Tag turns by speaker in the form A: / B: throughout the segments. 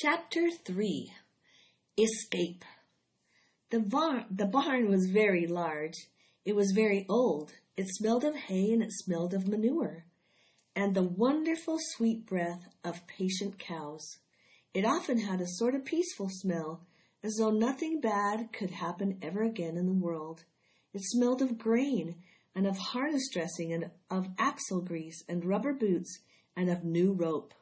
A: Chapter 3. Escape. The barn was very large. It was very old. It smelled of hay and it smelled of manure, and the wonderful sweet breath of patient cows. It often had a sort of peaceful smell, as though nothing bad could happen ever again in the world. It smelled of grain, and of harness dressing, and of axle grease, and rubber boots, and of new rope.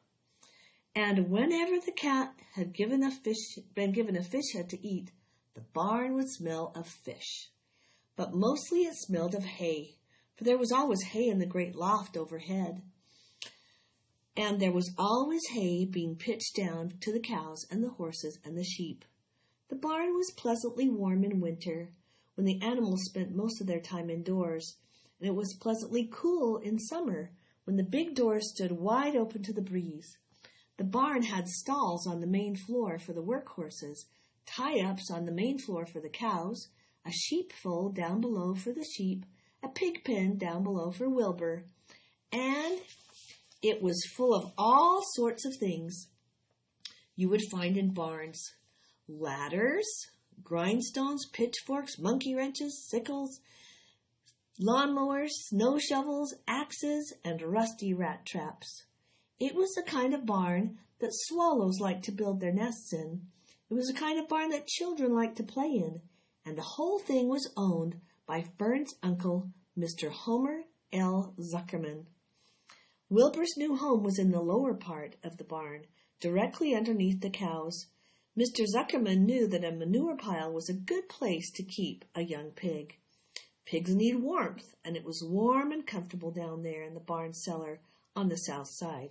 A: And whenever the cat had been given a fish head to eat, the barn would smell of fish. But mostly it smelled of hay, for there was always hay in the great loft overhead. And there was always hay being pitched down to the cows and the horses and the sheep. The barn was pleasantly warm in winter, when the animals spent most of their time indoors, and it was pleasantly cool in summer, when the big doors stood wide open to the breeze. The barn had stalls on the main floor for the work horses, tie-ups on the main floor for the cows, a sheepfold down below for the sheep, a pig pen down below for Wilbur, and it was full of all sorts of things you would find in barns: ladders, grindstones, pitchforks, monkey wrenches, sickles, lawnmowers, snow shovels, axes, and rusty rat traps. It was the kind of barn that swallows like to build their nests in. It was the kind of barn that children liked to play in, and the whole thing was owned by Fern's uncle, Mr. Homer L. Zuckerman. Wilbur's new home was in the lower part of the barn, directly underneath the cows. Mr. Zuckerman knew that a manure pile was a good place to keep a young pig. Pigs need warmth, and it was warm and comfortable down there in the barn cellar on the south side.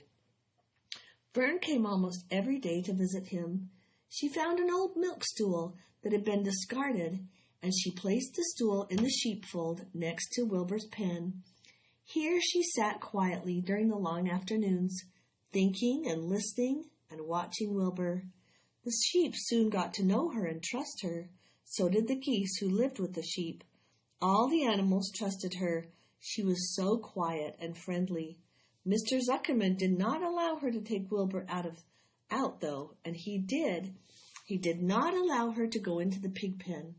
A: Fern came almost every day to visit him. She found an old milk stool that had been discarded, and she placed the stool in the sheepfold next to Wilbur's pen. Here she sat quietly during the long afternoons, thinking and listening and watching Wilbur. The sheep soon got to know her and trust her. So did the geese who lived with the sheep. All the animals trusted her. She was so quiet and friendly. Mr. Zuckerman did not allow her to take Wilbur out though, and he did not allow her to go into the pig pen.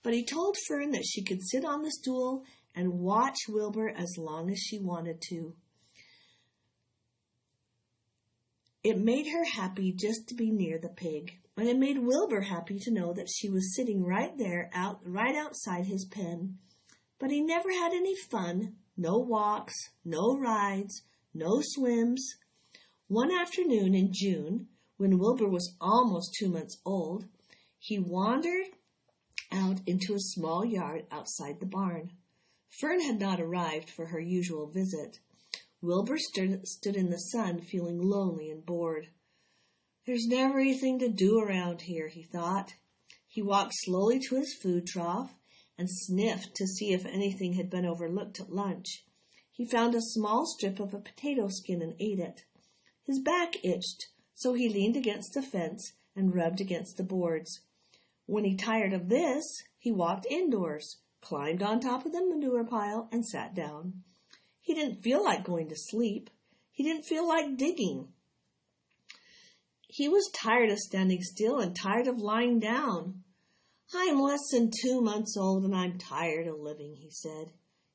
A: But he told Fern that she could sit on the stool and watch Wilbur as long as she wanted to. It made her happy just to be near the pig, and it made Wilbur happy to know that she was sitting right there, right outside his pen. But he never had any fun, no walks, no rides, no swims. One afternoon in June, when Wilbur was almost 2 months old, he wandered out into a small yard outside the barn. Fern had not arrived for her usual visit. Wilbur stood in the sun, feeling lonely and bored. "There's never anything to do around here," he thought. He walked slowly to his food trough and sniffed to see if anything had been overlooked at lunch. He found a small strip of a potato skin and ate it. His back itched, so he leaned against the fence and rubbed against the boards. When he tired of this, he walked indoors, climbed on top of the manure pile, and sat down. He didn't feel like going to sleep. He didn't feel like digging. He was tired of standing still and tired of lying down. "I'm less than 2 months old, and I'm tired of living," he said.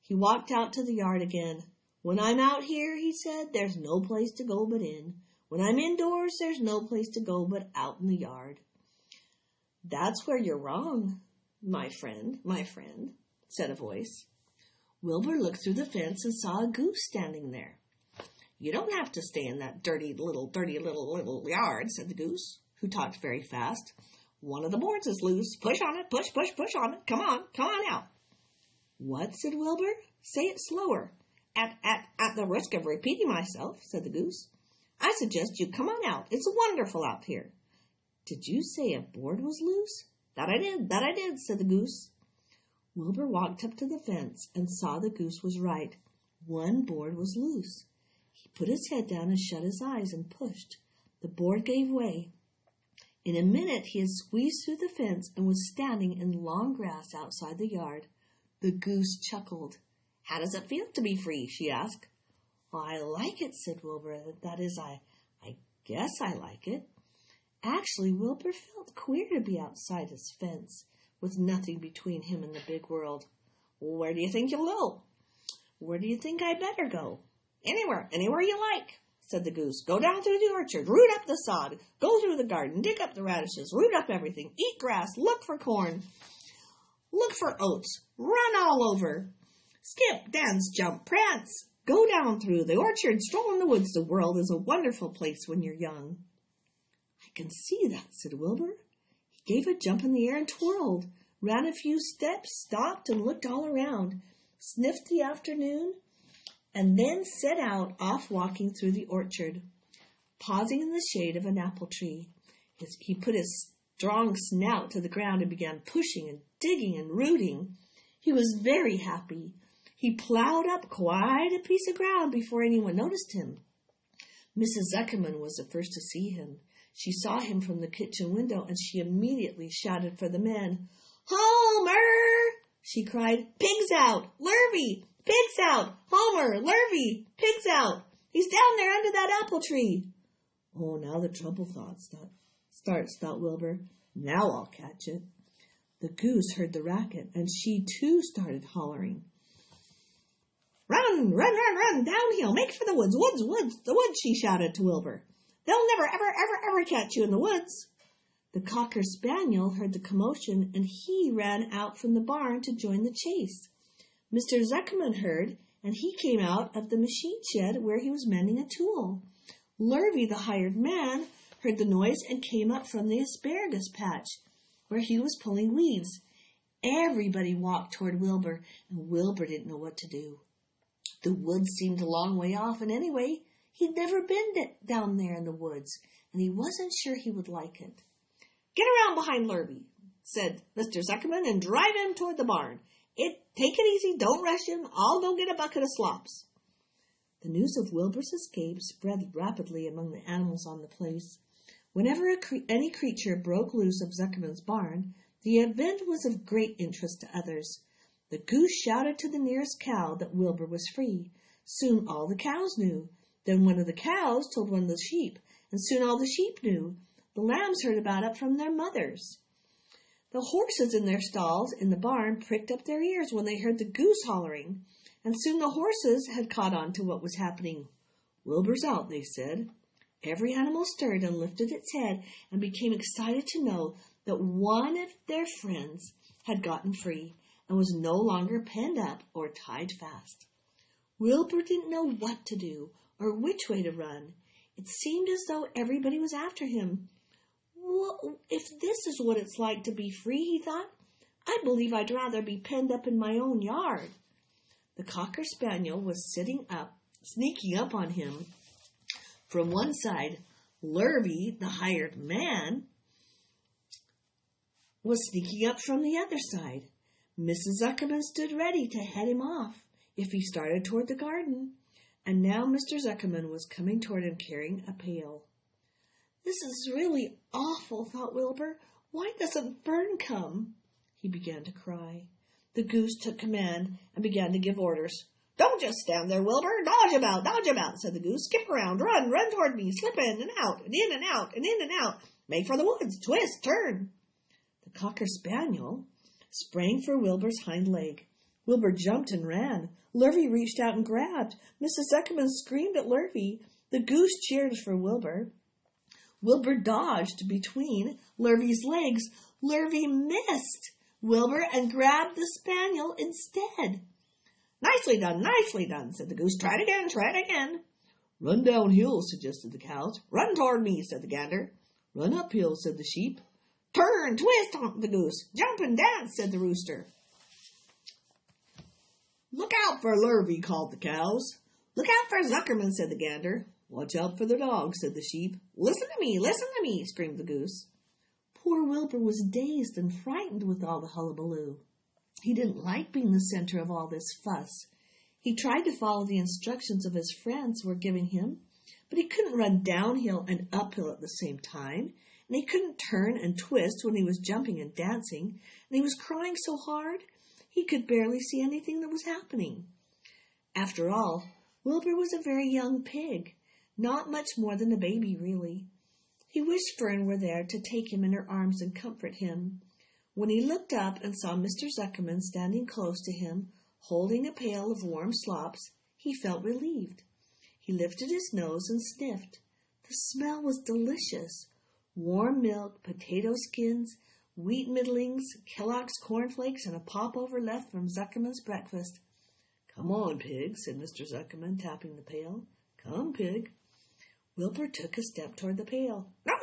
A: He walked out to the yard again. "When I'm out here," he said, "there's no place to go but in. When I'm indoors, there's no place to go but out in the yard." "That's where you're wrong, my friend," said a voice. Wilbur looked through the fence and saw a goose standing there. "You don't have to stay in that dirty little yard," said the goose, who talked very fast. "One of the boards is loose. Push on it, push on it. Come on out." "What?" said Wilbur. "Say it slower." At the risk of repeating myself," said the goose, "I suggest you come on out. It's wonderful out here." "Did you say a board was loose?" That I did," said the goose. Wilbur walked up to the fence and saw the goose was right. One board was loose. He put his head down and shut his eyes and pushed. The board gave way. In a minute he had squeezed through the fence and was standing in long grass outside the yard. The goose chuckled. "How does it feel to be free?" she asked. "I like it," said Wilbur. "That is, I guess I like it." Actually, Wilbur felt queer to be outside his fence, with nothing between him and the big world. "Where do you think you'll go?" "Where do you think I'd better go?" "Anywhere you like," said the goose. "Go down through the orchard, root up the sod, go through the garden, dig up the radishes, root up everything, eat grass, look for corn, look for oats, run all over, skip, dance, jump, prance, go down through the orchard, stroll in the woods. The world is a wonderful place when you're young." "I can see that," said Wilbur. He gave a jump in the air and twirled, ran a few steps, stopped and looked all around, sniffed the afternoon, and then set out off walking through the orchard, pausing in the shade of an apple tree. He put his strong snout to the ground and began pushing and digging and rooting. He was very happy. He plowed up quite a piece of ground before anyone noticed him. Mrs. Zuckerman was the first to see him. She saw him from the kitchen window, and she immediately shouted for the men. "Homer!" she cried. "Pigs out! Lurvy! Pigs out! Homer! Lurvy! Pigs out! He's down there under that apple tree!" "Oh, now the trouble starts, thought Wilbur. "Now I'll catch it." The goose heard the racket, and she too started hollering. "Run, run, run, run, downhill, make for the woods, the woods," she shouted to Wilbur. "They'll never, ever catch you in the woods." The Cocker Spaniel heard the commotion, and he ran out from the barn to join the chase. Mr. Zuckerman heard, and he came out of the machine shed where he was mending a tool. Lurvy, the hired man, heard the noise and came up from the asparagus patch where he was pulling weeds. Everybody walked toward Wilbur, and Wilbur didn't know what to do. The woods seemed a long way off, and anyway, he'd never been down there in the woods, and he wasn't sure he would like it. "Get around behind Lurvy," said Mr. Zuckerman, "and drive him toward the barn. Take it easy, don't rush him. I'll go get a bucket of slops." The news of Wilbur's escape spread rapidly among the animals on the place. Whenever any creature broke loose of Zuckerman's barn, the event was of great interest to others. The goose shouted to the nearest cow that Wilbur was free. Soon all the cows knew. Then one of the cows told one of the sheep, and soon all the sheep knew. The lambs heard about it from their mothers. The horses in their stalls in the barn pricked up their ears when they heard the goose hollering, and soon the horses had caught on to what was happening. "Wilbur's out," they said. Every animal stirred and lifted its head and became excited to know that one of their friends had gotten free and was no longer penned up or tied fast. Wilbur didn't know what to do or which way to run. It seemed as though everybody was after him. "Well, if this is what it's like to be free," he thought, "I believe I'd rather be penned up in my own yard." The Cocker Spaniel was sneaking up on him from one side. Lurvy, the hired man, was sneaking up from the other side. Mrs. Zuckerman stood ready to head him off if he started toward the garden. And now Mr. Zuckerman was coming toward him carrying a pail. "This is really awful," thought Wilbur. "Why doesn't Fern come?" He began to cry. The goose took command and began to give orders. "Don't just stand there, Wilbur. Dodge about," said the goose. "Skip around, run toward me, slip in and out, and in and out, and in and out. Make for the woods, twist, turn." The Cocker Spaniel sprang for Wilbur's hind leg. Wilbur jumped and ran. Lurvy reached out and grabbed. Mrs. Zuckerman screamed at Lurvy. The goose cheered for Wilbur. Wilbur dodged between Lurvy's legs. Lurvy missed Wilbur and grabbed the spaniel instead. Nicely done, said the goose. Try it again. Run downhill, suggested the cows. Run toward me, said the gander. Run uphill, said the sheep. Turn, twist, honked the goose. Jump and dance, said the rooster. Look out for Lurvy, called the cows. Look out for Zuckerman, said the gander. Watch out for the dog, said the sheep. Listen to me, screamed the goose. Poor Wilbur was dazed and frightened with all the hullabaloo. He didn't like being the center of all this fuss. He tried to follow the instructions of his friends were giving him, but he couldn't run downhill and uphill at the same time, and he couldn't turn and twist when he was jumping and dancing, and he was crying so hard he could barely see anything that was happening. After all, Wilbur was a very young pig, not much more than a baby, really. He wished Fern were there to take him in her arms and comfort him. When he looked up and saw Mr. Zuckerman standing close to him, holding a pail of warm slops, he felt relieved. He lifted his nose and sniffed. The smell was delicious. Warm milk, potato skins, wheat middlings, Kellogg's cornflakes, and a popover left from Zuckerman's breakfast. "Come on, Pig," said Mr. Zuckerman, tapping the pail. "Come, Pig." Wilbur took a step toward the pail. No,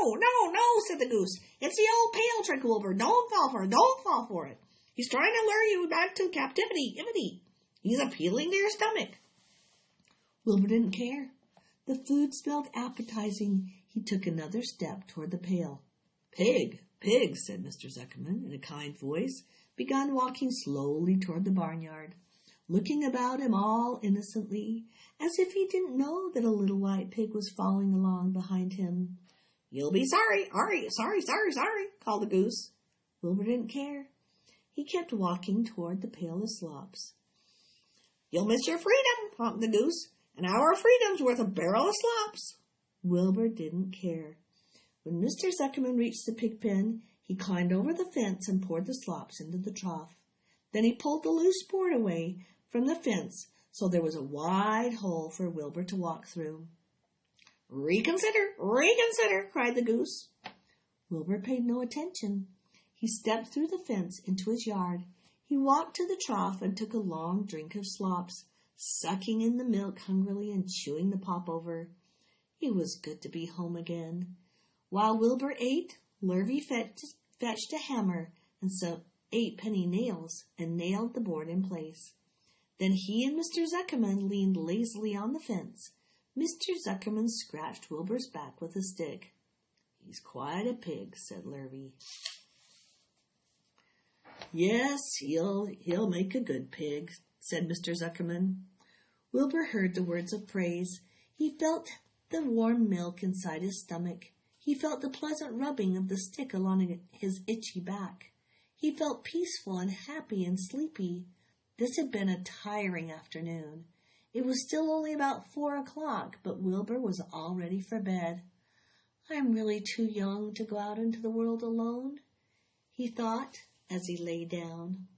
A: said the goose. "It's the old pail trick, Wilbur. Don't fall for it. He's trying to lure you back to captivity. He's appealing to your stomach." Wilbur didn't care. The food smelled appetizing. He took another step toward the pail. Pig, said Mr. Zuckerman in a kind voice, began walking slowly toward the barnyard, looking about him all innocently, as if he didn't know that a little white pig was following along behind him. "You'll be sorry, sorry, called the goose. Wilbur didn't care. He kept walking toward the pail of slops. "You'll miss your freedom," honked the goose. "An hour of freedom's worth a barrel of slops." Wilbur didn't care. When Mr. Zuckerman reached the pig pen, he climbed over the fence and poured the slops into the trough. Then he pulled the loose board away from the fence, so there was a wide hole for Wilbur to walk through. Reconsider, cried the goose. Wilbur paid no attention. He stepped through the fence into his yard. He walked to the trough and took a long drink of slops, sucking in the milk hungrily and chewing the popover. It was good to be home again. While Wilbur ate, Lurvy fetched a hammer and some 8-penny nails and nailed the board in place. Then he and Mr. Zuckerman leaned lazily on the fence. Mr. Zuckerman scratched Wilbur's back with a stick. "He's quite a pig," said Lurvy. "Yes, he'll make a good pig," said Mr. Zuckerman. Wilbur heard the words of praise. He felt the warm milk inside his stomach. He felt the pleasant rubbing of the stick along his itchy back. He felt peaceful and happy and sleepy. This had been a tiring afternoon. It was still only about 4 o'clock, but Wilbur was all ready for bed. "I'm really too young to go out into the world alone," he thought as he lay down.